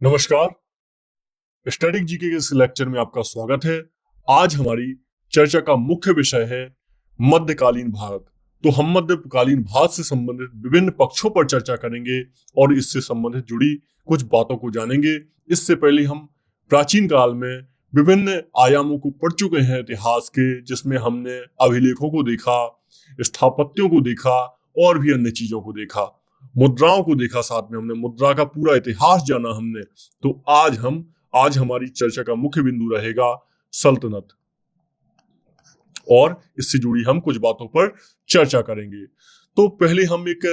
नमस्कार। Static GK के इस लेक्चर में आपका स्वागत है। आज हमारी चर्चा का मुख्य विषय है मध्यकालीन भारत। तो हम मध्यकालीन भारत से संबंधित विभिन्न पक्षों पर चर्चा करेंगे और इससे संबंधित जुड़ी कुछ बातों को जानेंगे। इससे पहले हम प्राचीन काल में विभिन्न आयामों को पढ़ चुके हैं इतिहास के, जिसमें हमने अभिलेखों को देखा, स्थापत्यों को देखा और भी अन्य चीजों को देखा, मुद्राओं को देखा। साथ में हमने मुद्रा का पूरा इतिहास जाना हमने। तो आज हमारी चर्चा का मुख्य बिंदु रहेगा सल्तनत, और इससे जुड़ी हम कुछ बातों पर चर्चा करेंगे। तो पहले हम एक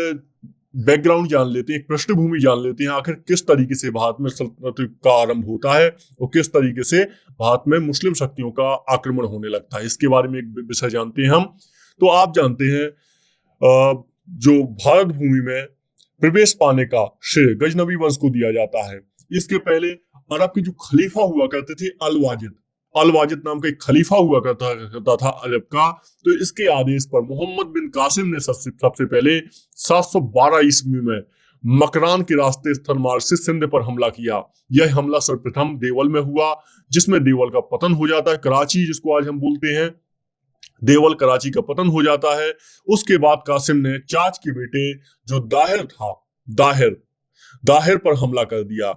बैकग्राउंड जान लेते हैं, एक पृष्ठभूमि जान लेते हैं, आखिर किस तरीके से भारत में सल्तनत का आरंभ होता है और किस तरीके से भारत में मुस्लिम शक्तियों का आक्रमण होने लगता है। इसके बारे में एक विषय जानते हैं हम। तो आप जानते हैं जो भारत भूमि में प्रवेश पाने का श्रेय गजनवी वंश को दिया जाता है। इसके पहले अरब के जो खलीफा हुआ करते थे अल-वाजिद नाम का एक खलीफा हुआ करता था अरब का। तो इसके आदेश पर मोहम्मद बिन कासिम ने सबसे पहले 712 ईस्वी में मकरान के रास्ते स्थल मार्ग से सिंध पर हमला किया। यह हमला सर्वप्रथम देवल में हुआ, जिसमें देवल का पतन हो जाता है। कराची, जिसको आज हम बोलते हैं देवल, कराची का पतन हो जाता है। उसके बाद कासिम ने चाच के बेटे जो दाहिर था, दाहिर पर हमला कर दिया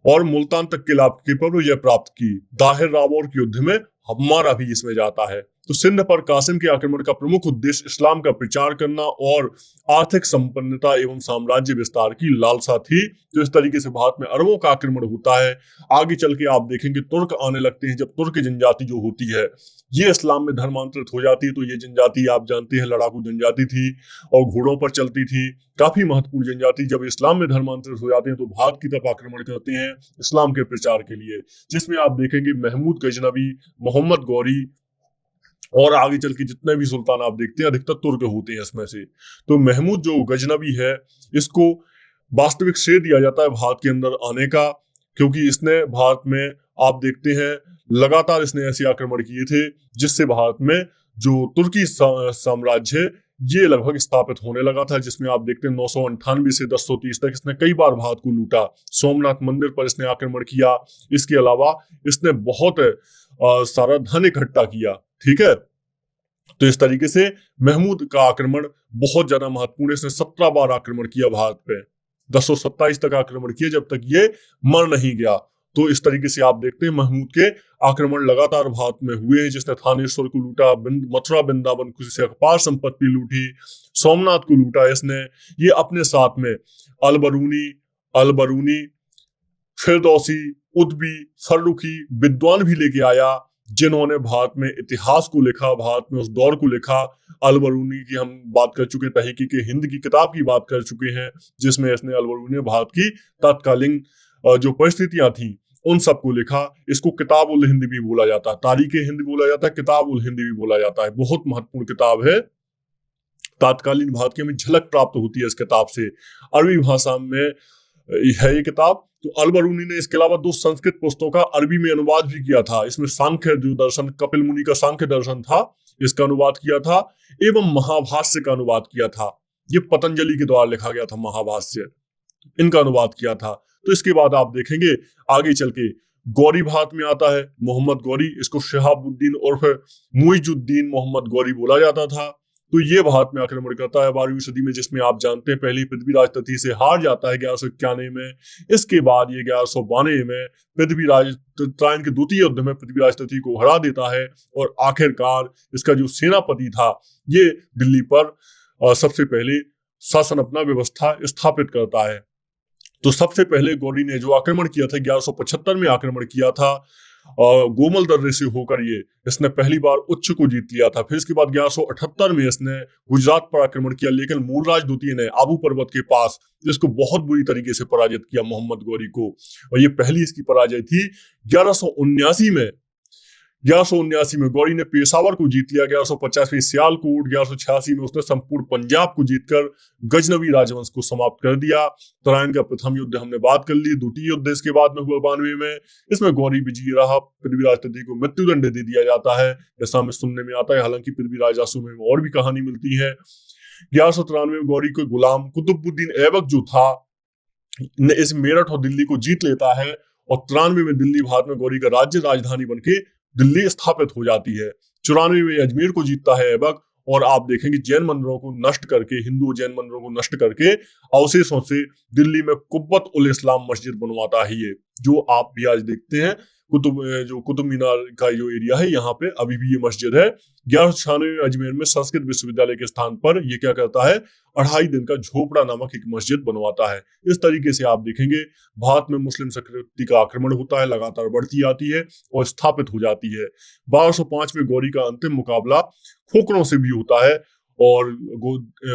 और मुल्तान तक के पर विजय प्राप्त की। दाहिर रावौर के युद्ध में हमारा भी इसमें जाता है। तो सिंध पर कासिम के आक्रमण का प्रमुख उद्देश्य इस्लाम का प्रचार करना और आर्थिक संपन्नता एवं साम्राज्य विस्तार की लालसा थी। तो इस तरीके से भारत में अरबों का आक्रमण होता है। आगे चल के आप देखेंगे तुर्क आने लगते हैं। जब तुर्क जनजाति जो होती है ये इस्लाम में धर्मांतरित हो जाती है, तो ये जनजाति आप जानते हैं लड़ाकू जनजाति थी और घोड़ों पर चलती थी, काफी महत्वपूर्ण जनजाति। जब इस्लाम में धर्मांतरित हो जाते हैं तो भारत की तरफ आक्रमण करते हैं इस्लाम के प्रचार के लिए, जिसमें आप देखेंगे महमूद गजनवी, मोहम्मद गौरी और आगे चल के जितने भी सुल्तान आप देखते हैं अधिकतर तुर्क होते हैं इसमें से। तो महमूद जो गजनवी है, इसको वास्तविक श्रेय दिया जाता है भारत के अंदर आने का, क्योंकि इसने भारत में आप देखते हैं लगातार इसने ऐसे आक्रमण किए थे जिससे भारत में जो तुर्की साम्राज्य है ये लगभग स्थापित होने लगा था, जिसमें आप देखते हैं 998 से 1030 तक इसने कई बार भारत को लूटा। सोमनाथ मंदिर पर इसने आक्रमण किया। इसके अलावा इसने बहुत सारा धन इकट्ठा किया। ठीक है, तो इस तरीके से महमूद का आक्रमण बहुत ज्यादा महत्वपूर्ण है। इसने 17 बार आक्रमण किया भारत पे, 1027 तक आक्रमण किया जब तक ये मर नहीं गया। तो इस तरीके से आप देखते हैं महमूद के आक्रमण लगातार भारत में हुए हैं, जिसने थानेश्वर को लूटा, मथुरा वृंदावन से अपार संपत्ति लूटी, सोमनाथ को लूटा इसने। ये अपने साथ में अलबरूनी, फिरदौसी, उद्बी, फर्रुखी विद्वान भी लेके आया, जिन्होंने भारत में इतिहास को लिखा, भारत में उस दौर को लिखा। अलबरूनी की हम बात कर चुके हैं, तहकीक हिंद की किताब की बात कर चुके हैं, जिसमें इसने अलबरूनी ने भारत की तत्कालीन जो परिस्थितियां थी उन सबको लिखा। इसको किताब उल हिंद भी बोला जाता है, तारीख हिंद बोला जाता है, किताब उल हिंद भी बोला जाता है। बहुत महत्वपूर्ण किताब है, तत्कालीन भारत की हमें झलक प्राप्त होती है इस किताब से। अरबी भाषा में है ये किताब। तो अलबरूनी ने इसके अलावा 2 संस्कृत पुस्तकों का अरबी में अनुवाद भी किया था। इसमें सांख्य जो दर्शन, कपिल मुनि का सांख्य दर्शन था, इसका अनुवाद किया था, एवं महाभाष्य का अनुवाद किया था। ये पतंजलि के द्वारा लिखा गया था महाभाष्य, इनका अनुवाद किया था। तो इसके बाद आप देखेंगे आगे चल के गौरी भारत में आता है, मोहम्मद गौरी। इसको शहाबुद्दीन उर्फ मुइजुद्दीन मोहम्मद गौरी बोला जाता था। तो ये भारत में आक्रमण करता है 12वीं सदी में, जिसमें आप जानते हैं पहले पृथ्वीराज तृतीय से हार जाता है 1191 में। इसके बाद ये 1192 में पृथ्वीराज त्रायन के द्वितीय युद्ध में पृथ्वीराज तृतीय को हरा देता है और आखिरकार इसका जो सेनापति था ये दिल्ली पर सबसे पहले शासन अपना व्यवस्था स्थापित करता है। तो सबसे पहले गौरी ने जो आक्रमण किया था 1175 में आक्रमण किया था गोमल दर्रे से होकर, ये इसने पहली बार उच्च को जीत लिया था। फिर इसके बाद 1178 में इसने गुजरात पर आक्रमण किया, लेकिन मूलराज द्वितीय ने आबू पर्वत के पास इसको बहुत बुरी तरीके से पराजित किया मोहम्मद गौरी को। और ये पहली इसकी पराजय थी। 1179 में गौरी ने पेशावर को जीत लिया, 1150 में सियालकोट, 1186 में उसने संपूर्ण पंजाब को जीतकर गजनवी राजवंश को समाप्त कर दिया। तराइन का प्रथम युद्ध हमने बात कर ली। द्वितीय युद्ध इसके बाद में हुआ 92 में, इसमें गौरी विजयी रहा। पृथ्वीराज तृतीय को मृत्युदंड दे दिया जाता है, ऐसा हमें सुनने में आता है। हालांकि पृथ्वीराज आसू में और भी कहानी मिलती है। 1193 में गौरी को गुलाम कुतुबुद्दीन ऐबक जो था इस मेरठ और दिल्ली को जीत लेता है और 93 में दिल्ली भारत में गौरी का राज्य राजधानी बनके दिल्ली स्थापित हो जाती है। 94 में अजमेर को जीतता है ऐबक और आप देखेंगे जैन मंदिरों को नष्ट करके, हिंदू जैन मंदिरों को नष्ट करके अवशेषों से दिल्ली में कुब्बत उल इस्लाम मस्जिद बनवाता है ये, जो आप भी आज देखते हैं। जो कुतुब मीनार का जो एरिया है यहाँ पे अभी भी ये मस्जिद है। 1196 में अजमेर में संस्कृत विश्वविद्यालय के स्थान पर ये क्या करता है, 2.5 दिन का झोपड़ा नामक एक मस्जिद बनवाता है। इस तरीके से आप देखेंगे भारत में मुस्लिम संस्कृति का आक्रमण होता है, लगातार बढ़ती आती है और स्थापित हो जाती है। 1205 में गौरी का अंतिम मुकाबला खोखरों से भी होता है और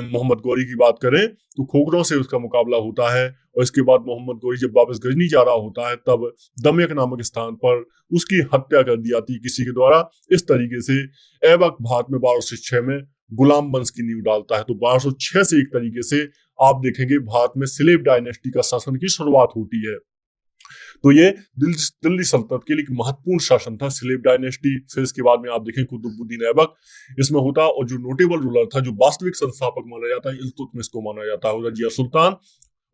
मोहम्मद गौरी की बात करें तो खोखरों से उसका मुकाबला होता है और इसके बाद मोहम्मद गौरी जब वापस गजनी जा रहा होता है तब दमियक नामक स्थान पर उसकी हत्या कर दी जाती है किसी के द्वारा। इस तरीके से ऐबक भारत में 1206 में गुलाम वंश की नींव डालता है। तो 1206 से एक तरीके से आप देखेंगे भारत में स्लेव डायनेस्टी का शासन की शुरुआत होती है। तो ये दिल्ली सल्तनत के लिए एक महत्वपूर्ण शासन था स्लेव डायनेस्टी। फिर इसके बाद में आप देखें कुतुबुद्दीन ऐबक इसमें होता और जो नोटेबल रूलर था, जो वास्तविक संस्थापक माना जाता है, इल्तुतमिश को माना जाता है, रजिया सुल्तान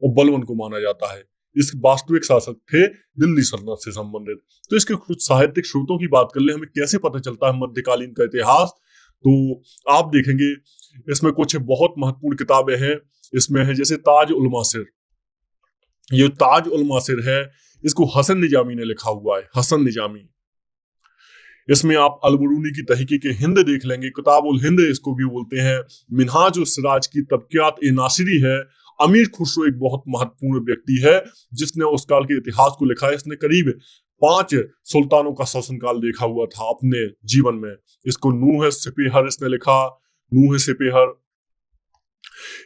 और बलबन को माना जाता है। इस वास्तविक शासक थे दिल्ली सल्तनत से संबंधित। तो इसके कुछ साहित्यिक स्रोतों की बात कर ले, हमें कैसे पता चलता है मध्यकालीन का इतिहास, तो आप देखेंगे इसमें कुछ बहुत महत्वपूर्ण किताबें हैं। इसमें है जैसे ताज उल मासिर। ये ताज उल मासिर है, इसको हसन निजामी ने लिखा हुआ है, हसन निजामी। इसमें आप अलबरूनी की तहकीक हिंद देख लेंगे, किताब उल हिंद इसको भी बोलते हैं। मिनहाज उस सिराज की तबकियात ए नासिरी है। अमीर खुसरो एक बहुत महत्वपूर्ण व्यक्ति है जिसने उस काल के इतिहास को लिखा है। इसने करीब 5 सुल्तानों का शासनकाल देखा हुआ था अपने जीवन में। इसको नूह सिपेहर इसने लिखा, नूह सिपेहर।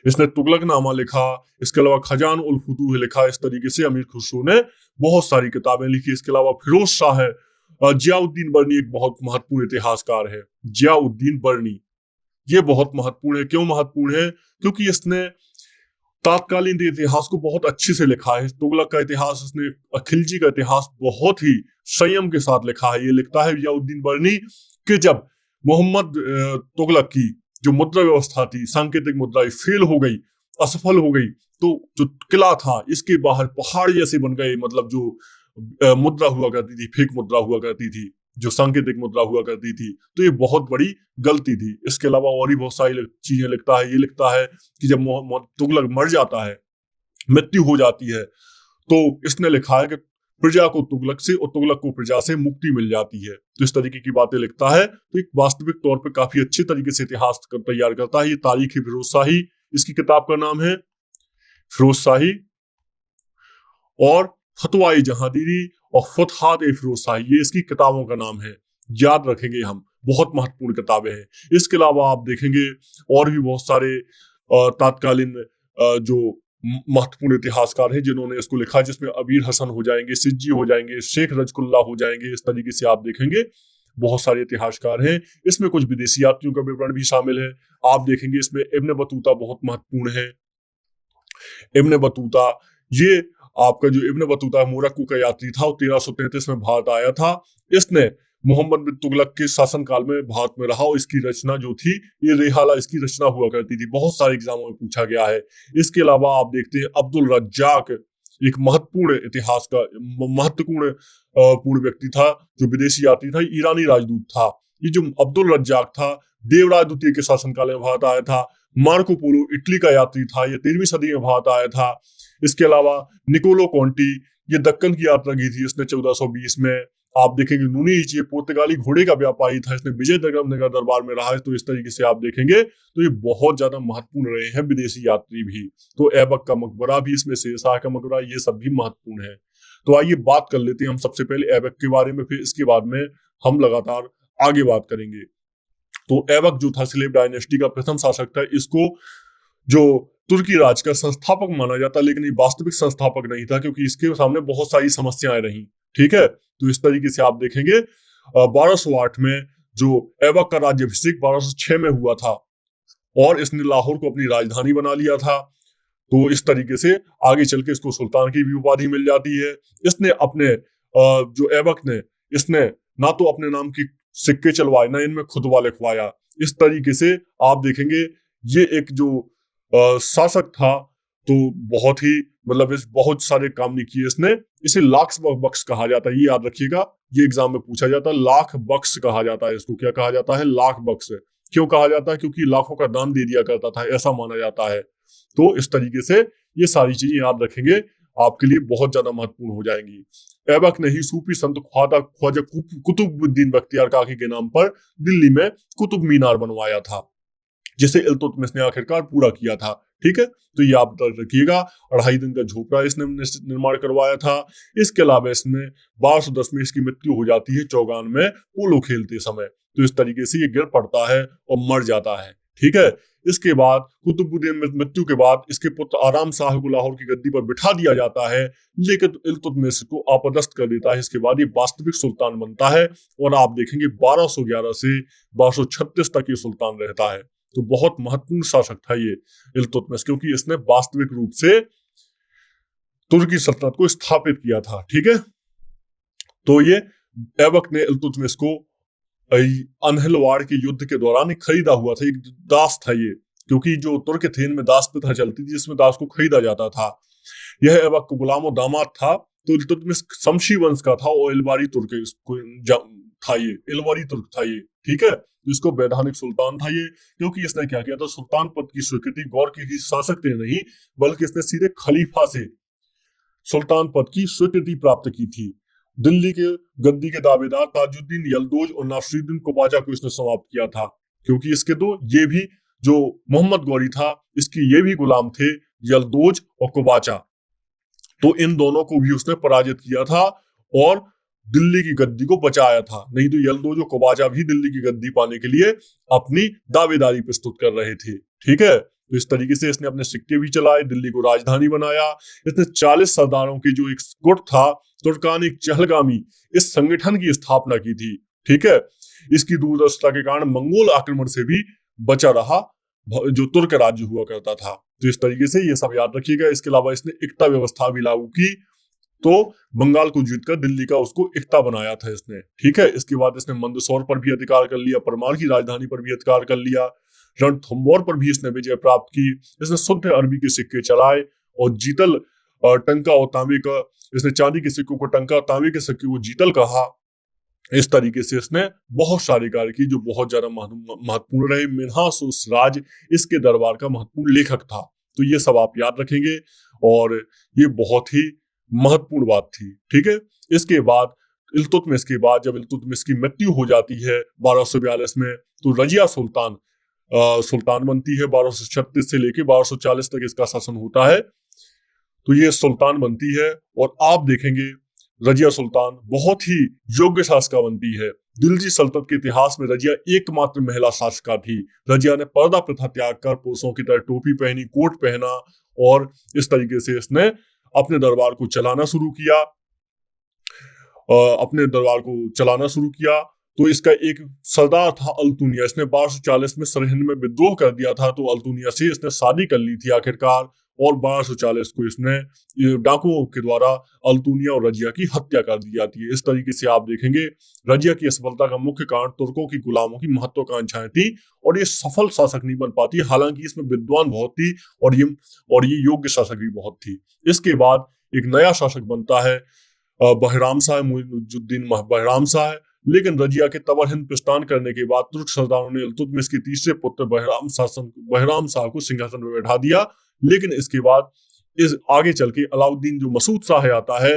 इसने तुगलकनामा लिखा, इसके अलावा खजान उल फुतूह लिखा। इस तरीके से अमीर खुसरो ने बहुत सारी किताबें लिखी। इसके अलावा फिरोज शाह है, जियाउद्दीन बर्नी एक बहुत महत्वपूर्ण इतिहासकार है, जियाउद्दीन बर्नी। ये बहुत महत्वपूर्ण है। क्यों महत्वपूर्ण है? क्योंकि इसने तात्कालीन इतिहास को बहुत अच्छे से लिखा है। तुगलक का इतिहास, इसने खिलजी का इतिहास बहुत ही संयम के साथ लिखा है। ये लिखता है जियाउद्दीन बर्नी कि जब मोहम्मद तुगलक की जो मुद्रा व्यवस्था थी, सांकेतिक मुद्रा, फेल हो गई, असफल हो गई, तो जो किला था इसके बाहर पहाड़ जैसे बन गए। मतलब जो मुद्रा हुआ करती थी, फेक मुद्रा हुआ करती थी, जो सांकेतिक मुद्रा हुआ करती थी, तो ये बहुत बड़ी गलती थी। इसके अलावा और भी बहुत सारी चीजें लिखता है। ये लिखता है कि जब मोहम्मद तुगलक मर जाता है, मृत्यु हो जाती है, तो इसने लिखा है कि प्रजा को तुगलक से और तुगलक को प्रजा से मुक्ति मिल जाती है। तो इस तरीके की बातें लिखता है। तो एक वास्तविक तौर पे काफी अच्छे तरीके से इतिहास तैयार करता है। ये तारीख फिरोज शाही, इसकी किताब का नाम है फिरोज शाही, और फतवाए जहांगीरी और फतहात ए फिरोज शाही, ये इसकी किताबों का नाम है। याद रखेंगे हम, बहुत महत्वपूर्ण किताबें हैं। इसके अलावा आप देखेंगे और भी बहुत सारे तात्कालीन जो महत्वपूर्ण इतिहासकार हैं जिन्होंने इसको लिखा, जिसमें अबीर हसन हो जाएंगे, सिज्जी हो जाएंगे, शेख रजकुल्ला हो जाएंगे। इस तरीके से आप देखेंगे बहुत सारे इतिहासकार हैं। इसमें कुछ विदेशी यात्रियों का विवरण भी शामिल है। आप देखेंगे इसमें इब्न बतूता बहुत महत्वपूर्ण है। इब्न बतूता, ये आपका जो इब्न बतूता मोरक्को का यात्री था, 1333 में भारत आया था। इसने मोहम्मद बिन तुगलक के शासनकाल में भारत में रहा और इसकी रचना जो थी, ये रेहाला इसकी रचना हुआ करती थी। बहुत सारे एग्जामों में पूछा गया है। इसके अलावा आप देखते हैं अब्दुल रज्जाक, एक महत्वपूर्ण इतिहास का महत्वपूर्ण पूर्ण व्यक्ति था, जो विदेशी यात्री था, ईरानी राजदूत था। ये जो अब्दुल रज्जाक था, देवराज द्वितीय के शासनकाल में भारत आया था। मार्को पोलो इटली का यात्री था, ये 13वीं सदी में भारत आया था। इसके अलावा निकोलो कॉन्टी, ये दक्कन की यात्रा की थी इसने 1420 में। आप देखेंगे नूनीच, ये पुर्तगाली घोड़े का व्यापारी था, इसने विजयनगर दरबार में रहा है। तो इस तरीके से आप देखेंगे तो ये बहुत ज्यादा महत्वपूर्ण रहे हैं विदेशी यात्री भी। तो ऐबक का मकबरा भी इसमें, शेरशाह का मकबरा, ये सब भी महत्वपूर्ण है। तो आइए बात कर लेते हैं हम सबसे पहले ऐबक के बारे में, फिर इसके बाद में हम लगातार आगे बात करेंगे। तो ऐबक जो था स्लेव डायनेस्टी का प्रथम शासक था। इसको जो तुर्की राज का संस्थापक माना जाता, लेकिन ये वास्तविक संस्थापक नहीं था क्योंकि इसके सामने बहुत सारी समस्याएं रही। ठीक है, तो इस तरीके से आप देखेंगे 1208 में जो ऐबक का राज्याभिषेक 1206 में हुआ था और इसने लाहौर को अपनी राजधानी बना लिया था। तो इस तरीके से आगे चल के इसको सुल्तान की भी उपाधि मिल जाती है। इसने अपने जो ऐबक ने, इसने ना तो अपने नाम की सिक्के चलवाए, ना इनमें खुतबा लिखवाया। इस तरीके से आप देखेंगे ये एक जो शासक था, तो बहुत ही मतलब इस बहुत सारे काम नहीं किए इसने। इसे लाख बक्स कहा जाता है, ये याद रखिएगा, ये एग्जाम में पूछा जाता है। लाख बक्स कहा जाता है इसको। क्या कहा जाता है? लाख बक्स। क्यों कहा जाता है? क्योंकि लाखों का दान दे दिया करता था, ऐसा माना जाता है। तो इस तरीके से ये सारी चीजें याद रखेंगे, आपके लिए बहुत ज्यादा महत्वपूर्ण हो जाएंगी। ऐबक ने ही सूफी संत ख्वाजा कुतुबुद्दीन बख्तियार काकी के नाम पर दिल्ली में कुतुब मीनार बनवाया था, जिसे इल्तुतमिश ने आखिरकार पूरा किया था। ठीक है, तो ये आप रखिएगा। 2.5 दिन का झोपड़ा इसने निर्माण करवाया था। इसके अलावा इसमें 1210 में इसकी मृत्यु हो जाती है चौगान में पोलो खेलते समय। तो इस तरीके से ये गिर पड़ता है और मर जाता है। ठीक है, इसके बाद कुतुबुद्दीन मृत्यु के बाद इसके पुत्र आराम शाह को लाहौर की गद्दी पर बिठा दिया जाता है, लेकिन इल्तुतमिश को अपदस्थ कर देता है। इसके बाद ये वास्तविक सुल्तान बनता है और आप देखेंगे 1211 से 1236 तक ये सुल्तान रहता है। तो बहुत महत्वपूर्ण शासक था ये इल्तुतमिश, क्योंकि इसने वास्तविक रूप से तुर्की सल्तनत को स्थापित किया था। ठीक है, तो ये ऐबक ने इल्तुतमिश को अनहिलवाड़ के युद्ध के दौरान खरीदा हुआ था। एक दास था ये, क्योंकि जो तुर्क थे इनमें दास प्रथा चलती थी, जिसमें दास को खरीदा जाता था। यह ऐबक का गुलाम और दामाद था। तो इल्तुतमिश शमशी वंश का था और इलवारी तुर्क था ये, इलवारी तुर्क था ये। ठीक है, इसको वैधानिक सुल्तान था ये, क्योंकि इसने क्या किया था, सुल्तान पद की स्वीकृति गौर के शासक ने नहीं, बल्कि इसने सीधे खलीफा से सुल्तान पद की स्वीकृति प्राप्त की थी। दिल्ली के गद्दी के दावेदार ताजुद्दीन यलदोज और नासिरुद्दीन कोबाचा को इसने समाप्त किया था, क्योंकि इसके तो ये भी जो मोहम्मद गौरी था इसकी ये भी गुलाम थे, यलदोज और कोबाचा। तो इन दोनों को भी उसने पराजित किया था और दिल्ली की गद्दी को बचाया था। नहीं तो यलदोज और कोबाचा भी दिल्ली की गद्दी पाने के लिए अपनी दावेदारी प्रस्तुत कर रहे थे। ठीक है, तो इस तरीके से इसने अपने सिक्के भी चलाए, दिल्ली को राजधानी बनाया। इसने 40 सरदारों की जो एक गुट था तुर्कानिक चहलगामी, इस संगठन की स्थापना की थी। ठीक है, इसकी दूरदर्शिता के कारण मंगोल आक्रमण से भी बचा रहा जो तुर्क राज्य हुआ करता था। तो इस तरीके से ये सब याद रखिएगा। इसके अलावा इसने एकता व्यवस्था भी लागू की, तो बंगाल को जीतकर दिल्ली का उसको एकता बनाया था इसने। ठीक है, इसके बाद इसने मंदसौर पर भी अधिकार कर लिया, परमार की राजधानी पर भी अधिकार कर लिया, रणथंभौर पर भी इसने विजय प्राप्त की। इसने शुद्ध अरबी के सिक्के चलाए और जीतल टंका और तांबे का, इसने चांदी के सिक्कों को टंका और तांबे के सिक्के को जीतल कहा। इस तरीके से इसने बहुत सारे कार्य किए जो बहुत ज्यादा महत्वपूर्ण रहे। मिन्हास राज इसके दरबार का महत्वपूर्ण लेखक था। तो ये सब आप याद रखेंगे और ये बहुत ही महत्वपूर्ण बात थी। ठीक है, इसके बाद इल्तुतमिश के बाद जब इल्तुतमिश की मृत्यु हो जाती है 1242 में, तो रजिया सुल्तान बनती है। 1236 से लेके 1240 तक इसका शासन होता है। तो ये सुल्तान बनती है और आप देखेंगे रजिया सुल्तान बहुत ही योग्य शासका बनती है। दिल्ली सल्तनत के इतिहास में रजिया एकमात्र महिला शासका थी। रजिया ने पर्दा प्रथा त्याग कर पुरुषों की तरह टोपी पहनी, कोट पहना और इस तरीके से इसने अपने दरबार को चलाना शुरू किया। तो इसका एक सरदार था अल्तुनिया, इसने 1240 में सरहिंद में विद्रोह कर दिया था। तो अल्तुनिया से इसने शादी कर ली थी आखिरकार, और 1240 को इसने डाकुओं के द्वारा अल्तुनिया और रजिया की हत्या कर दी जाती है। इस तरीके से आप देखेंगे रजिया की असफलता का मुख्य कारण तुर्कों की गुलामों की महत्वाकांक्षाएं थी और ये सफल शासक नहीं बन पाती। हालांकि इसमें विद्वान बहुत थी और ये योग्य शासक भी बहुत थी। इसके बाद एक नया शासक बनता है बहराम शाह, मुइजुद्दीन बहराम शाह। लेकिन रजिया के तवर हिंद प्रस्थान करने के बाद तुर्क सरदारों ने इल्तुतमिश के तीसरे पुत्र बहराम शाह को सिंहासन पर बैठा दिया। लेकिन इसके बाद इस आगे चल के अलाउद्दीन जो मसूद शाह आता है,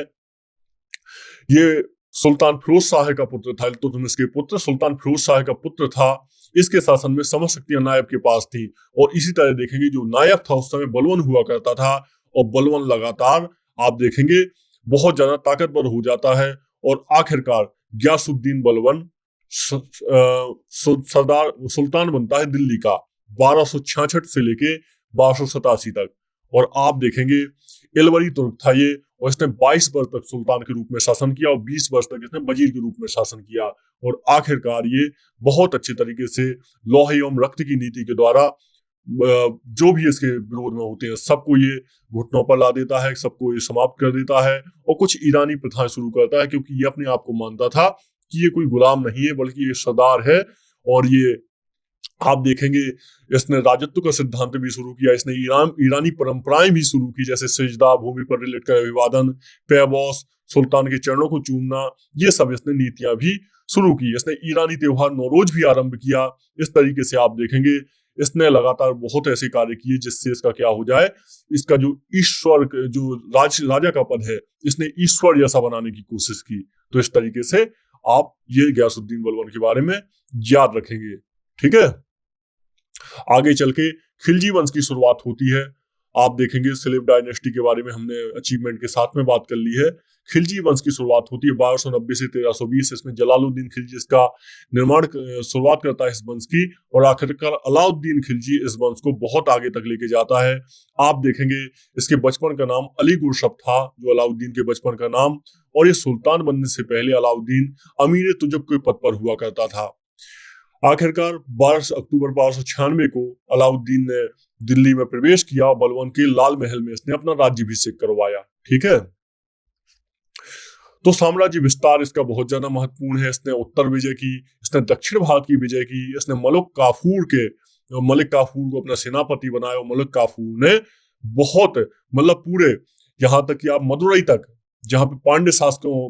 ये सुल्तान फिरोज शाह का पुत्र था। इल्तुतमिश के पुत्र सुल्तान फिरोज शाह का पुत्र था। इसके शासन में समस्त शक्तियां नायब के पास थी। और इसी तरह देखेंगे जो नायब था उस समय बलवन हुआ करता था, और बलवन लगातार आप देखेंगे बहुत ज्यादा ताकतवर हो जाता है और आखिरकार गयासुद्दीन बलवन सुल्तान बनता है दिल्ली का 1266 से लेके 1287 तक। और आप देखेंगे इलवरी तुर्क था ये, और इसने 22 वर्ष तक सुल्तान के रूप में शासन किया और 20 वर्ष तक इसने वजीर के रूप में शासन किया। और आखिरकार ये बहुत अच्छे तरीके से लौह एवं रक्त की नीति के द्वारा जो भी इसके विरोध में होते हैं सबको ये घुटनों पर ला देता है, सबको ये समाप्त कर देता है और कुछ ईरानी प्रथाएं शुरू करता है, क्योंकि ये अपने आप को मानता था कि ये कोई गुलाम नहीं है बल्कि ये सरदार है और ये आप देखेंगे इसने राजत्व का सिद्धांत भी शुरू किया, इसने ईरानी परंपराएं भी शुरू की, जैसे सजदा, भूमि पर लेट कर अभिवादन, पैबॉस, सुल्तान के चरणों को चूमना, ये सब इसने नीतियां भी शुरू की। इसने ईरानी त्योहार नौरोज भी आरंभ किया। इस तरीके से आप देखेंगे इसने लगातार बहुत ऐसे कार्य किए जिससे इसका क्या हो जाए, इसका जो ईश्वर जो राजा का पद है इसने ईश्वर जैसा बनाने की कोशिश की। तो इस तरीके से आप ये गयासुद्दीन बलबन के बारे में याद रखेंगे। ठीक है, आगे चल के खिलजी वंश की शुरुआत होती है। आप देखेंगे सेलेब डायनेस्टी के बारे में हमने अचीवमेंट के साथ में बात कर ली है। खिलजी वंश की शुरुआत होती है 1290 से 1320। इसमें जलालुद्दीन खिलजी इसका निर्माण शुरुआत करता है इस वंश की, और आखिरकार अलाउद्दीन खिलजी इस वंश को बहुत आगे तक लेके जाता है। आप देखेंगे इसके बचपन का नाम अली गुरशब था, जो अलाउद्दीन के बचपन का नाम, और ये सुल्तान बनने से पहले अलाउद्दीन अमीर तुजब के पद पर हुआ करता था। आखिरकार 12 अक्टूबर 1296 को अलाउद्दीन ने दिल्ली में प्रवेश किया और बलबन के लाल महल में इसने अपना राज्याभिषेक करवाया। ठीक है, तो साम्राज्य विस्तार इसका बहुत ज्यादा महत्वपूर्ण है। इसने उत्तर विजय की, इसने दक्षिण भारत की विजय की, इसने मलिक काफूर को अपना सेनापति बनाया, और मलिक काफूर ने बहुत मतलब पूरे यहाँ तक कि आप मदुरई तक, जहां पे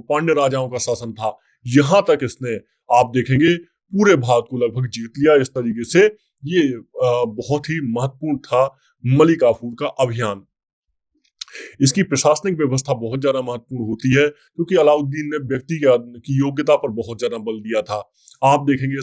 पांड्य राजाओं का शासन था, यहां तक इसने आप देखेंगे पूरे भारत को लगभग जीत लिया। इस तरीके से ये बहुत ही महत्वपूर्ण था मलिक काफूर का अभियान। इसकी प्रशासनिक व्यवस्था बहुत ज्यादा महत्वपूर्ण होती है, क्योंकि अलाउद्दीन ने व्यक्ति की योग्यता पर बहुत ज्यादा बल दिया था। आप देखेंगे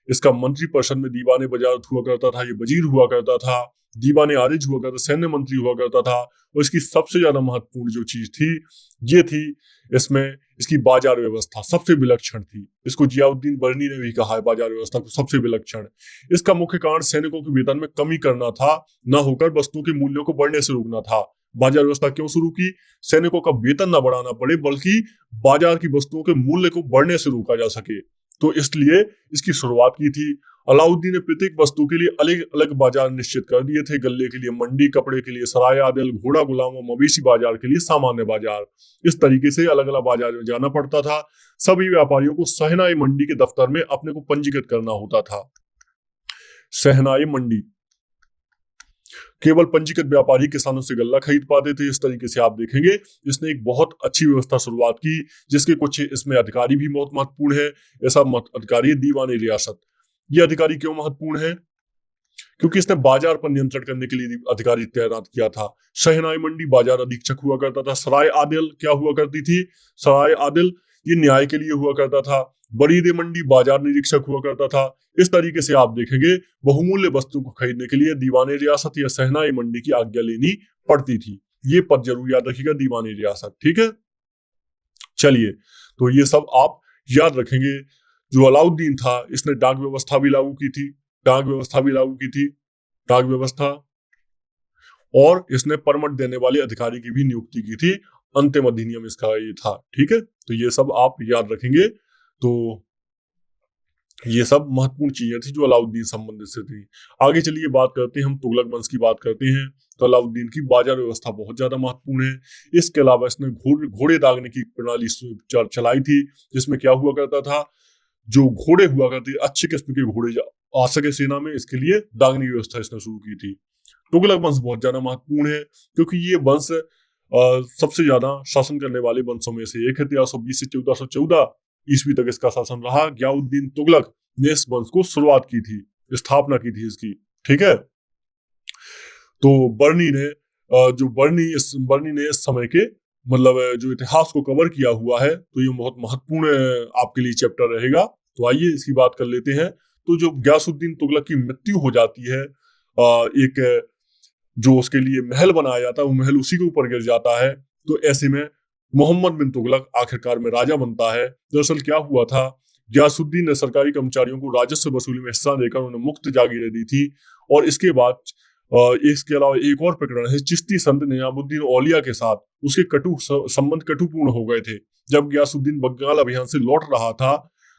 इसका मंत्री परिषद में दीवाने वजारत हुआ करता था, ये वजीर हुआ करता था, दीवाने आरिज हुआ करता, सैन्य मंत्री हुआ करता था। और इसकी सबसे ज्यादा महत्वपूर्ण जो चीज थी ये थी इसमें इसकी बाजार व्यवस्था सबसे विलक्षण थी। इसको जियाउद्दीन बर्नी ने भी कहा है बाजार व्यवस्था को सबसे विलक्षण। इसका मुख्य कारण सैनिकों के वेतन में कमी करना था, न होकर वस्तुओं के मूल्यों को बढ़ने से रोकना था। बाजार व्यवस्था क्यों शुरू की? सैनिकों का वेतन न बढ़ाना पड़े, बल्कि बाजार की वस्तुओं के मूल्य को बढ़ने से रोका जा सके, तो इसलिए इसकी शुरुआत की थी। अलाउद्दीन ने प्रत्येक वस्तु के लिए अलग अलग बाजार निश्चित कर दिए थे। गल्ले के लिए मंडी, कपड़े के लिए सराय आदिल, घोड़ा गुलाम और मवेशी बाजार के लिए सामान्य बाजार। इस तरीके से अलग अलग बाजार में जाना पड़ता था। सभी व्यापारियों को सहनाई मंडी के दफ्तर में अपने को पंजीकृत करना होता था। सहनाई मंडी, केवल पंजीकृत व्यापारी किसानों से गल्ला खरीद पाते थे। इस तरीके से आप देखेंगे इसने एक बहुत अच्छी व्यवस्था शुरुआत की, जिसके कुछ इसमें अधिकारी भी बहुत महत्वपूर्ण है। ऐसा अधिकारी है दीवानी रियासत। ये अधिकारी क्यों महत्वपूर्ण है? क्योंकि इसने बाजार पर नियंत्रण करने के लिए अधिकारी तैनात किया था। शहनाई मंडी बाजार अधीक्षक हुआ करता था। सराय आदिल क्या हुआ करती थी? सराय आदिल ये न्याय के लिए हुआ करता था। बरीदे मंडी बाजार निरीक्षक हुआ करता था। इस तरीके से आप देखेंगे बहुमूल्य वस्तु को खरीदने के लिए दीवानी रियासत या सहनाई मंडी की आज्ञा लेनी पड़ती थी। ये पद जरूर याद रखिएगा, दीवानी रियासत। ठीक है, चलिए, तो ये सब आप याद रखेंगे। जो अलाउद्दीन था इसने डाक व्यवस्था भी लागू की थी, डाक व्यवस्था, और इसने परमट देने वाले अधिकारी की भी नियुक्ति की थी। अंतिम अधिनियम इसका ये था। ठीक है, तो ये सब आप याद रखेंगे। तो ये सब महत्वपूर्ण चीजें थी जो अलाउद्दीन संबंधित से थी। आगे चलिए बात करते हैं, हम तुगलक वंश की बात करते हैं। तो अलाउद्दीन की बाजार व्यवस्था बहुत ज्यादा महत्वपूर्ण है। इसके अलावा इसने घोड़े दागने की प्रणाली चलाई थी, जिसमें क्या हुआ करता था, जो घोड़े हुआ करते अच्छे किस्म के घोड़े आ सके सेना में, इसके लिए दागने की व्यवस्था इसने शुरू की थी। तुगलक वंश बहुत ज्यादा महत्वपूर्ण है, क्योंकि ये वंश सबसे ज्यादा शासन करने वाले वंशों में से एक है। 1320 से 1414 ईस्वी तक इसका शासन रहा। गियाउद्दीन तुगलक ने इस वंश को शुरुआत की थी, स्थापना की थी इसकी। ठीक है, तो बर्नी ने इस समय के मतलब जो इतिहास को कवर किया हुआ है, तो ये बहुत महत्वपूर्ण आपके लिए चैप्टर रहेगा। तो आइए इसकी बात कर लेते हैं। तो जो गयासुद्दीन तुगलक की मृत्यु हो जाती है, एक जो उसके लिए महल बनाया जाता है वो महल उसी के ऊपर गिर जाता है। तो ऐसे में मोहम्मद बिन तुगलक आखिरकार में राजा बनता है। दरअसल क्या हुआ था, गयासुद्दीन ने सरकारी कर्मचारियों को राजस्व वसूली में हिस्सा देकर उन्हें मुफ्त जागीरें दी थी। और इसके बाद इसके अलावा एक और प्रकरण है, चिश्ती संत निजामुद्दीन औलिया के साथ उसके संबंध कटुपूर्ण हो गए थे। जब गयासुद्दीन बंगाल अभियान से लौट रहा था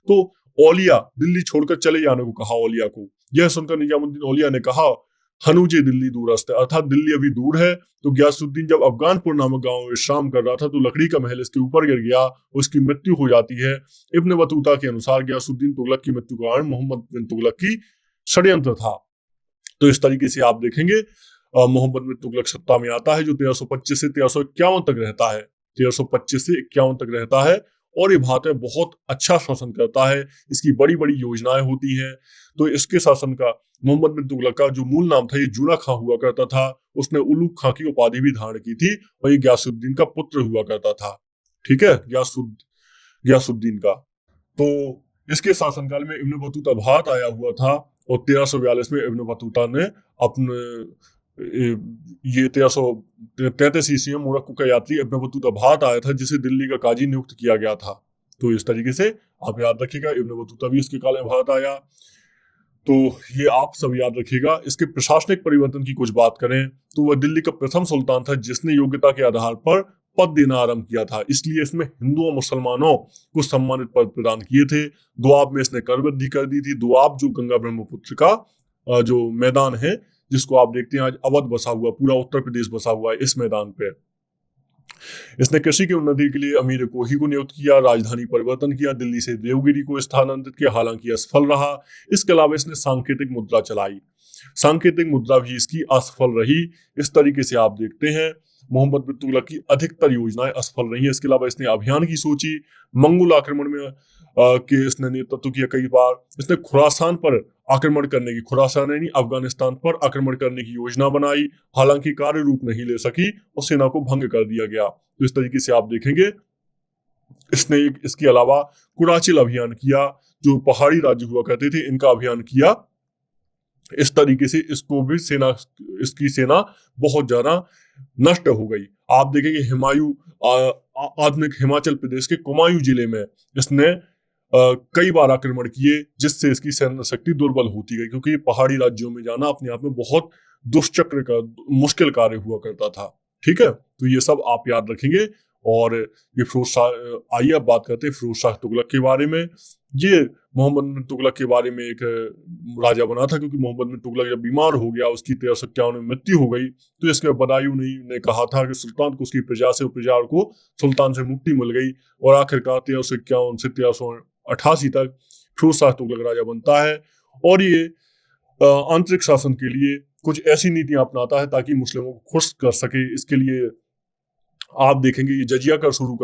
तो औलिया दिल्ली छोड़कर चले जाने को कहा औलिया को। यह सुनकर निजामुद्दीन औलिया ने कहा, हनुजे दिल्ली दूरस्थ है, अर्थात दिल्ली अभी दूर है। तो गयासुद्दीन जब अफगानपुर नामक गांव में विश्राम कर रहा था तो लकड़ी का महल इसके ऊपर गिर गया, उसकी मृत्यु हो जाती है। इब्न बतूता के अनुसार गयासुद्दीन तुगलक की मृत्यु का कारण मोहम्मद बिन तुगलक की षड्यंत्र था। तो इस तरीके से आप देखेंगे मोहम्मद बिन तुगलक सत्ता में आता है, जो 1325 से 1351 तक रहता है, 1325 से 51 तक रहता है, और ये भारत में बहुत अच्छा शासन करता है। इसकी बड़ी बड़ी योजनाएं होती हैं। तो इसके शासन का, मोहम्मद बिन तुगलक का जो मूल नाम था, ये जूना खां हुआ करता था। उसने उलूग खां की उपाधि भी धारण की थी, और ये गयासुद्दीन का पुत्र हुआ करता था। ठीक है, गयासुद्दीन का। तो इसके शासनकाल में इब्न बतूता भारत आया हुआ था, और 1342 में इब्न बतूता ने अपने ये 1333 ईस्वी में मोरक्को का यात्री इब्न बतूता भारत आया था, जिसे दिल्ली का काजी नियुक्त किया गया था। तो इस तरीके से आप याद रखिएगा, इब्न बतूता भी इसके काल में भारत आया। तो ये आप सब याद रखिएगा। इसके प्रशासनिक परिवर्तन की कुछ बात करें तो वह दिल्ली का प्रथम सुल्तान था जिसने योग्यता के आधार पर पद देना आरंभ किया था। इसलिए इसमें हिंदुओं मुसलमानों को सम्मानित पद प्रदान किए थे। दोआब में इसने कर वृद्धि कर दी थी। दोआब जो गंगा ब्रह्मपुत्र का जो मैदान है, जिसको आप देखते हैं आज अवध बसा हुआ, पूरा उत्तर प्रदेश बसा हुआ है इस मैदान पे। इसने कृषि की उन्नति के लिए अमीर कोही को नियुक्त किया, राजधानी परिवर्तन किया, दिल्ली से देवगिरी को स्थानांतरित किया, हालांकि असफल रहा। इसके अलावा इसने सांकेतिक मुद्रा चलाई। सांकेतिक मुद्रा भी इसकी असफल रही। इस तरीके से आप देखते हैं मोहम्मद बिन तुगलक की अधिकतर योजनाएं असफल रही हैं। इसके अलावा इसने अभियान की सोची, मंगोल आक्रमण में के इसने नेतृत्व किया कई बार। इसने खुरासान पर आक्रमण करने की, खुरासान यानी अफगानिस्तान पर आक्रमण करने की योजना बनाई, हालांकि कार्य रूप नहीं ले सकी और सेना को भंग कर दिया गया। तो इस तरीके से आप देखेंगे इसने इसके अलावा कुराचिल अभियान किया, जो पहाड़ी राज्य हुआ करते थे इनका अभियान किया। इस तरीके से इसकी सेना बहुत ज्यादा नष्ट हो गई। आप देखेंगे आधुनिक हिमाचल प्रदेश के कुमायूं जिले में इसने कई बार आक्रमण किए, जिससे इसकी सैन्य शक्ति दुर्बल होती गई, क्योंकि पहाड़ी राज्यों में जाना अपने आप में बहुत दुष्चक्र का मुश्किल कार्य हुआ करता था। ठीक है, तो ये सब आप याद रखेंगे। और ये फिरोज शाह, आइए अब बात करते हैं फिरोज शाह तुगलक के बारे में। ये मोहम्मद बिन तुगलक के बारे में एक राजा बना था, क्योंकि मोहम्मद बिन तुगलक जब बीमार हो गया, उसकी 1351 में मृत्यु हो गई, तो इसके बदायूं ने कहा था कि सुल्तान को उसकी प्रजा से, प्रजा को सुल्तान से मुक्ति मिल गई। और आखिरकार 1351 से 1388 तक फिरोज शाह तुगलक राजा बनता है। और ये आंतरिक शासन के लिए कुछ ऐसी नीतियां अपनाता है ताकि मुस्लिमों को खुश कर सके। इसके लिए आप देखेंगे ये जजिया कर शुरू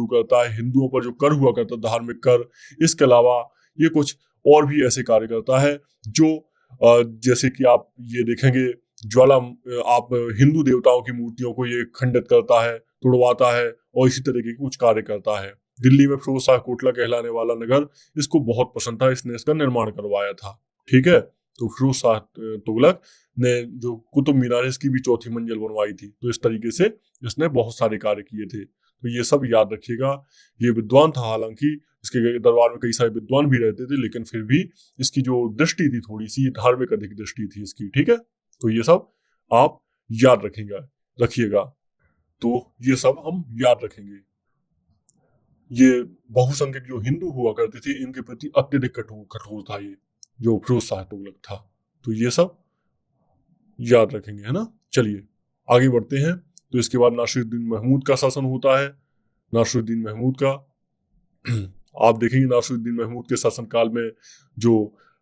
करता है, हिंदुओं पर जो कर हुआ करता, धार्मिक कर। इसके अलावा ये कुछ और भी ऐसे कार्य करता है जो जैसे कि आप ये देखेंगे आप हिंदू देवताओं की मूर्तियों को ये खंडित करता है, तुड़वाता है, और इसी तरीके के कुछ कार्य करता है। दिल्ली में फिरोज शाह कोटला कहलाने वाला नगर इसको बहुत पसंद था, इसने इसका निर्माण करवाया था। ठीक है, तो फिरोज शाह तुगलक ने जो कुतुब मीनार है इसकी भी चौथी मंजिल बनवाई थी। तो इस तरीके से इसने बहुत सारे कार्य किए थे। तो ये सब याद रखिएगा। ये विद्वान था, हालांकि इसके दरबार में कई सारे विद्वान भी रहते थे, लेकिन फिर भी इसकी जो दृष्टि थी थोड़ी सी धार्मिक अधिक दृष्टि थी इसकी। ठीक है, तो ये सब आप याद रखिएगा। तो ये सब हम याद रखेंगे। ये बहुसंख्यक जो हिंदू हुआ करते थे इनके प्रति अत्यधिक कठोर था ये जो फिरोज शाह तुगलक था। तो ये सब याद रखेंगे, है ना। चलिए आगे बढ़ते हैं। तो इसके बाद नासिरुद्दीन महमूद का शासन होता है। नासिरुद्दीन महमूद का आप देखेंगे नासिरुद्दीन महमूद के शासनकाल में जो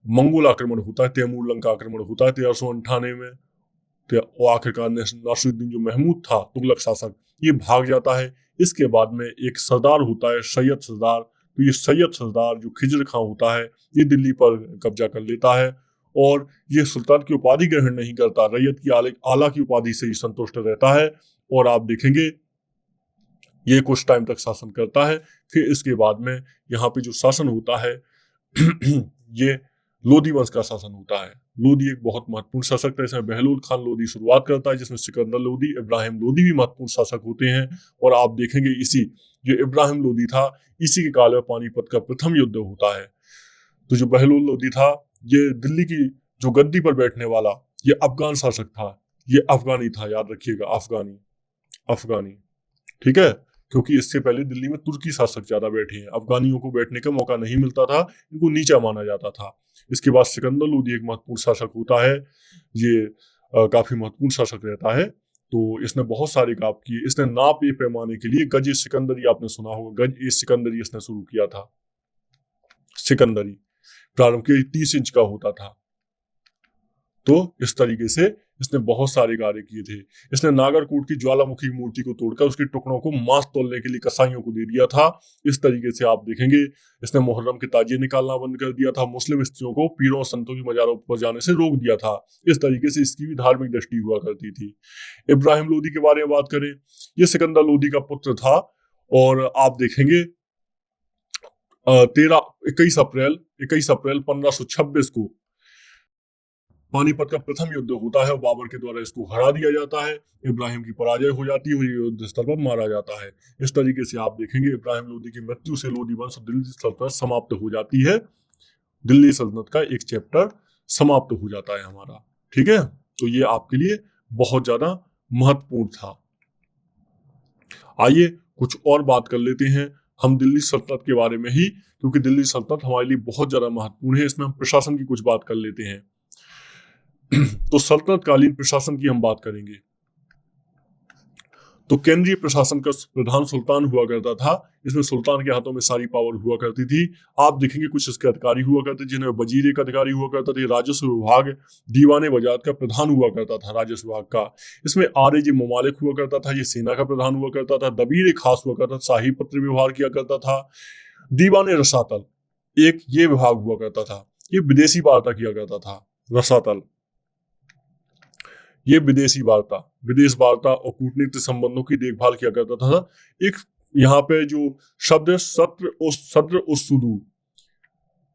मंगोल आक्रमण होता है, तैमूर लंका आक्रमण होता है 1398 में। तो आखिरकार नासिरुद्दीन जो महमूद था तुगलक शासक, ये भाग जाता है। इसके बाद में एक सरदार होता है, सैयद सरदार। तो ये सैयद सरदार जो खिजर खां होता है, ये दिल्ली पर कब्जा कर लेता है, और ये सुल्तान की उपाधि ग्रहण नहीं करता, रैयत की आला की उपाधि से ही संतुष्ट रहता है। और आप देखेंगे ये कुछ टाइम तक शासन करता है। फिर इसके बाद में यहाँ पे जो शासन होता है ये लोदी वंश का शासन होता है। लोदी एक बहुत महत्वपूर्ण शासक था। इसमें बहलोल खान लोदी शुरुआत करता है, जिसमें सिकंदर लोदी, इब्राहिम लोदी भी महत्वपूर्ण शासक होते हैं। और आप देखेंगे जो इब्राहिम लोदी था, इसी के काल में पानीपत का प्रथम युद्ध होता है। तो जो बहलोल लोदी था, ये दिल्ली की जो गद्दी पर बैठने वाला ये अफगान शासक था। ये अफगानी था, याद रखिएगा, अफगानी। ठीक है, क्योंकि इससे पहले दिल्ली में तुर्की शासक ज्यादा बैठे हैं, अफगानियों को बैठने का मौका नहीं मिलता था, इनको नीचा माना जाता था। इसके बाद सिकंदर लोदी एक महत्वपूर्ण शासक होता है। ये काफी महत्वपूर्ण शासक रहता है। तो इसने बहुत सारे काम किए। इसने नाप ए पैमाने के लिए गज ए सिकंदरी, आपने सुना होगा, गज ए सिकंदरी इसने शुरू किया था। सिकंदरी प्रारंभ के 30 इंच का होता था। तो इस तरीके से इसने बहुत सारे कार्य किए थे। इसने नागरकोट की ज्वालामुखी मूर्ति को तोड़कर उसके टुकड़ों को मांस तोलने के लिए कसाईयों को दे दिया था। इस तरीके से आप देखेंगे इसने मुहर्रम के ताजिए निकालना बंद कर दिया था। मुस्लिम स्त्रियों को पीरों और संतों की मजारों पर जाने से रोक दिया था। इस तरीके से इसकी भी धार्मिक दृष्टि हुआ करती थी। इब्राहिम लोदी के बारे में बात करें, ये सिकंदर लोदी का पुत्र था और आप देखेंगे 21 अप्रैल 1526 को पानीपत का प्रथम युद्ध होता है और बाबर के द्वारा इसको हरा दिया जाता है। इब्राहिम की पराजय हो जाती है और युद्ध स्थल पर मारा जाता है। इस तरीके से आप देखेंगे इब्राहिम लोदी की मृत्यु से लोदी वंश दिल्ली सल्तनत समाप्त हो जाती है। दिल्ली सल्तनत का एक चैप्टर समाप्त हो जाता है हमारा। ठीक है, तो ये आपके लिए बहुत ज्यादा महत्वपूर्ण था। आइए कुछ और बात कर लेते हैं हम दिल्ली सल्तनत के बारे में ही, क्योंकि दिल्ली सल्तनत हमारे लिए बहुत ज्यादा महत्वपूर्ण है। इसमें हम प्रशासन की कुछ बात कर लेते हैं। तो सल्तनत कालीन प्रशासन की हम बात करेंगे। तो केंद्रीय प्रशासन का प्रधान सुल्तान हुआ करता था। इसमें सुल्तान के हाथों में सारी पावर हुआ करती थी। आप देखेंगे कुछ इसके अधिकारी हुआ करते थे जिन्हें वजीर का अधिकारी हुआ करता था। राजस्व विभाग दीवाने वजारत का प्रधान हुआ करता था राजस्व विभाग का। इसमें आरजे ममालिक हुआ करता था, ये सेना का प्रधान हुआ करता था। दबीर खास हुआ करता था, शाही पत्र व्यवहार किया करता था। दीवाने रसातल एक ये विभाग हुआ करता था, ये विदेशी वार्ता किया करता था। रसातल ये विदेशी वार्ता, विदेश वार्ता और कूटनीतिक संबंधों की देखभाल किया करता था। एक यहाँ पे जो शब्द है सद्र और सुदूर,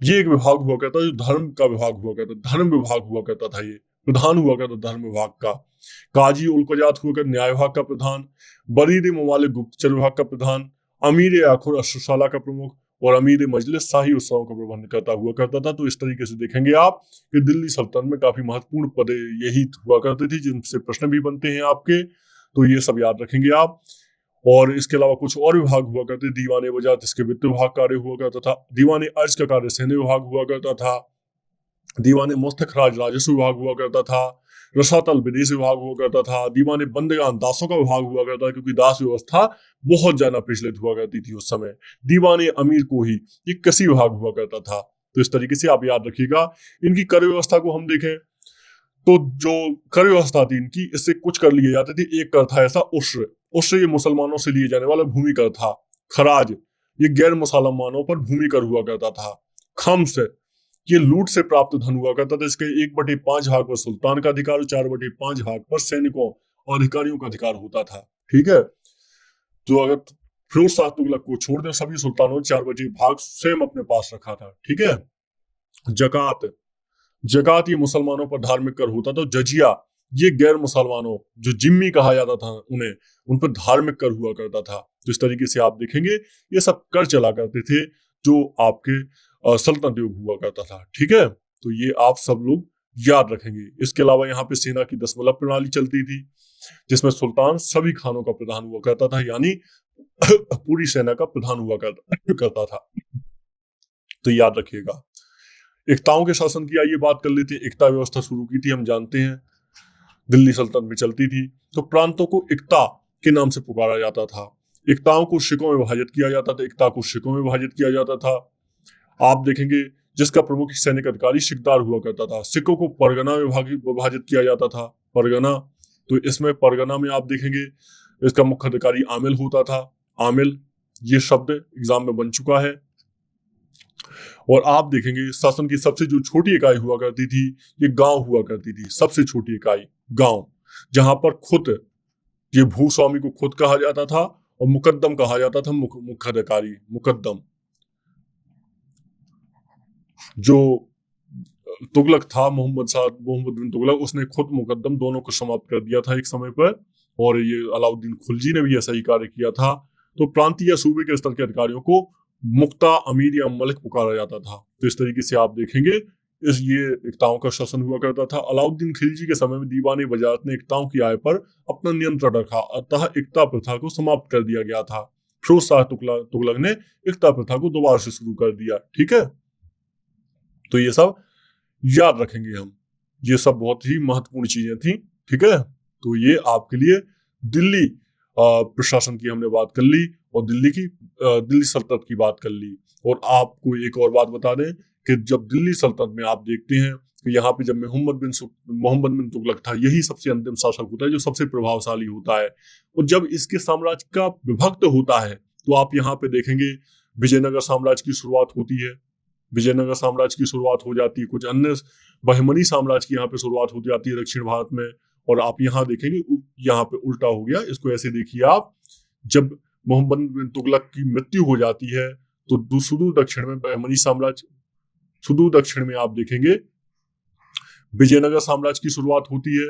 ये एक विभाग हुआ करता जो धर्म का विभाग हुआ करता, धर्म विभाग हुआ करता था। ये प्रधान हुआ करता धर्म विभाग का। काजी उल कजात हुआ करता न्याय विभाग का प्रधान। बरीद ममालिक गुप्तचर विभाग का प्रधान। अमीर आखुर अश्रशाला का प्रमुख और अमीर मजलिस शाही उत्सवों का प्रबंध करता हुआ करता था। तो इस तरीके से देखेंगे आप कि दिल्ली सल्तनत में काफी महत्वपूर्ण पद यही हुआ करती थी जिनसे प्रश्न भी बनते हैं आपके, तो ये सब याद रखेंगे आप। और इसके अलावा कुछ और विभाग हुआ करते, दीवाने वजारत इसके वित्त विभाग कार्य हुआ करता था। दीवाने अर्ज का कार्य सैन्य विभाग हुआ करता था। दीवाने मुस्तखराज राजस्व विभाग हुआ करता था। रसातल विदेश विभाग हुआ करता था। दीवाने बंदगान दासों का विभाग हुआ करता था, क्योंकि दास व्यवस्था बहुत ज्यादा प्रचलित हुआ करती थी उस समय। दीवाने अमीर को ही ये कृषि विभाग हुआ करता था। तो इस तरीके से आप याद रखिएगा। इनकी कर व्यवस्था को हम देखें तो जो कर व्यवस्था थी इनकी, इससे कुछ कर लिए जाते थे। एक कर था ऐसा उश्र, उश्र ये मुसलमानों से लिए जाने वाला भूमि कर था। खराज ये गैर मुसलमानों पर भूमि कर हुआ करता था। खम्स ये लूट से प्राप्त धन हुआ करता था। इसके 1/5 भाग पर सुल्तान का अधिकार और 4/5 भाग पर सैनिकों और अधिकारियों का अधिकार होता था। ठीक है, तो अगर फिरोज शाह तुगलक को छोड़ दें, सभी सुल्तानों ने 4/5 भाग स्वयं अपने पास रखा था। ठीक है, जकात जकात ये मुसलमानों पर धार्मिक कर होता था। जजिया ये गैर मुसलमानों जो जिम्मी कहा जाता था उन्हें, उन पर धार्मिक कर हुआ करता था। तो इस तरीके से आप देखेंगे ये सब कर चला करते थे जो आपके सल्तनत युग हुआ करता था। ठीक है, तो ये आप सब लोग याद रखेंगे। इसके अलावा यहाँ पे सेना की दसमलव प्रणाली चलती थी जिसमें सुल्तान सभी खानों का प्रधान हुआ करता था, यानी पूरी सेना का प्रधान हुआ करता था। तो याद रखिएगा। एकताओं के शासन की आइए बात कर लेते हैं। एकता व्यवस्था शुरू की थी, हम जानते हैं दिल्ली सल्तनत में चलती थी। तो प्रांतों को एकता के नाम से पुकारा जाता था। एकताओं को शिकों में विभाजित किया जाता था। एकता को शिकों में विभाजित किया जाता था। आप देखेंगे जिसका प्रमुख सैनिक अधिकारी सिकदार हुआ करता था। सिखों को परगना में विभाजित किया जाता था। परगना, तो इसमें परगना में आप देखेंगे इसका मुख्य अधिकारी आमिल होता था। आमिल ये शब्द एग्जाम में बन चुका है। और आप देखेंगे शासन की सबसे जो छोटी इकाई हुआ करती थी ये गांव हुआ करती थी। सबसे छोटी इकाई गांव, जहां पर खुद ये भूस्वामी को खुद कहा जाता था और मुकद्दम कहा जाता था। मुख्य अधिकारी मुकद्दम, जो तुगलक था मोहम्मद बिन तुगलक, उसने खुद मुकद्दम दोनों को समाप्त कर दिया था एक समय पर। और ये अलाउद्दीन खिलजी ने भी ऐसा ही कार्य किया था। तो प्रांतीय या सूबे के स्तर के अधिकारियों को मुक्ता, अमीर या मलिक पुकारा जाता था। तो इस तरीके से आप देखेंगे ये एकताओं का शासन हुआ करता था। अलाउद्दीन खिलजी के समय में दीवानी वजारत ने एकताओं की आय पर अपना नियंत्रण रखा, अतः एकता प्रथा को समाप्त कर दिया गया था। फिरोज शाह तुगलक ने एकता प्रथा को दोबारा से शुरू कर दिया। ठीक है, तो ये सब याद रखेंगे हम। ये सब बहुत ही महत्वपूर्ण चीजें थी। ठीक है, तो ये आपके लिए दिल्ली प्रशासन की हमने बात कर ली और दिल्ली सल्तनत की बात कर ली। और आपको एक और बात बता दें कि जब दिल्ली सल्तनत में आप देखते हैं कि यहाँ पे जब मोहम्मद बिन तुगलक था, यही सबसे अंतिम शासक होता है जो सबसे प्रभावशाली होता है। और जब इसके साम्राज्य का विभक्त होता है तो आप यहाँ पे देखेंगे विजयनगर साम्राज्य की शुरुआत होती है, विजयनगर साम्राज्य की शुरुआत हो जाती है, कुछ अन्य बहमनी साम्राज्य की यहाँ पे शुरुआत हो जाती है दक्षिण भारत में। और आप यहाँ देखेंगे यहाँ पे उल्टा हो गया, इसको ऐसे देखिए आप, जब मोहम्मद बिन तुगलक की मृत्यु हो जाती है तो सुदूर दक्षिण में बहमनी साम्राज्य, सुदूर दक्षिण में आप देखेंगे विजयनगर साम्राज्य की शुरुआत होती है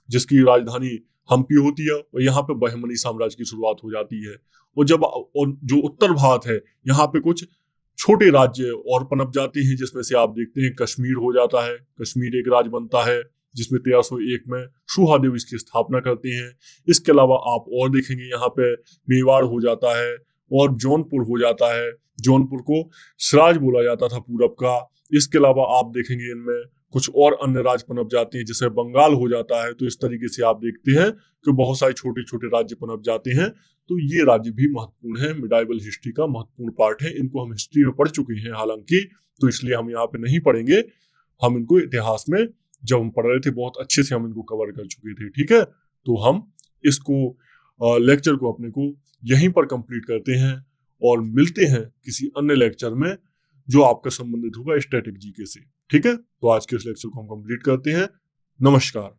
जिसकी राजधानी हम्पी होती है, और यहाँ पे बहमनी साम्राज्य की शुरुआत हो जाती है। और जो उत्तर भारत है यहाँ पे कुछ छोटे राज्य और पनप जाते हैं, जिसमें से आप देखते हैं कश्मीर हो जाता है, कश्मीर एक राज्य बनता है जिसमें 1301 में सुहादेव इसकी स्थापना करते हैं। इसके अलावा आप और देखेंगे यहाँ पे मेवाड़ हो जाता है और जौनपुर हो जाता है, जौनपुर को सिराज बोला जाता था पूरब का। इसके अलावा आप देखेंगे इनमें कुछ और अन्य राज्य पनप जाते हैं, जैसे बंगाल हो जाता है। तो इस तरीके से आप देखते हैं कि बहुत सारे छोटे छोटे राज्य पनप जाते हैं। तो ये राज्य भी महत्वपूर्ण है, मिडाइवल हिस्ट्री का महत्वपूर्ण पार्ट है। इनको हम हिस्ट्री में पढ़ चुके हैं हालांकि, तो इसलिए हम यहाँ पे नहीं पढ़ेंगे। हम इनको इतिहास में जब हम पढ़ रहे थे बहुत अच्छे से हम इनको कवर कर चुके थे, ठीक है। तो हम इसको लेक्चर को अपने को यहीं पर कंप्लीट करते हैं और मिलते हैं किसी अन्य लेक्चर में जो आपका संबंधित होगा स्टैटिक जीके से, ठीक है। तो आज के इस लेक्चर को हम कंप्लीट करते हैं। नमस्कार।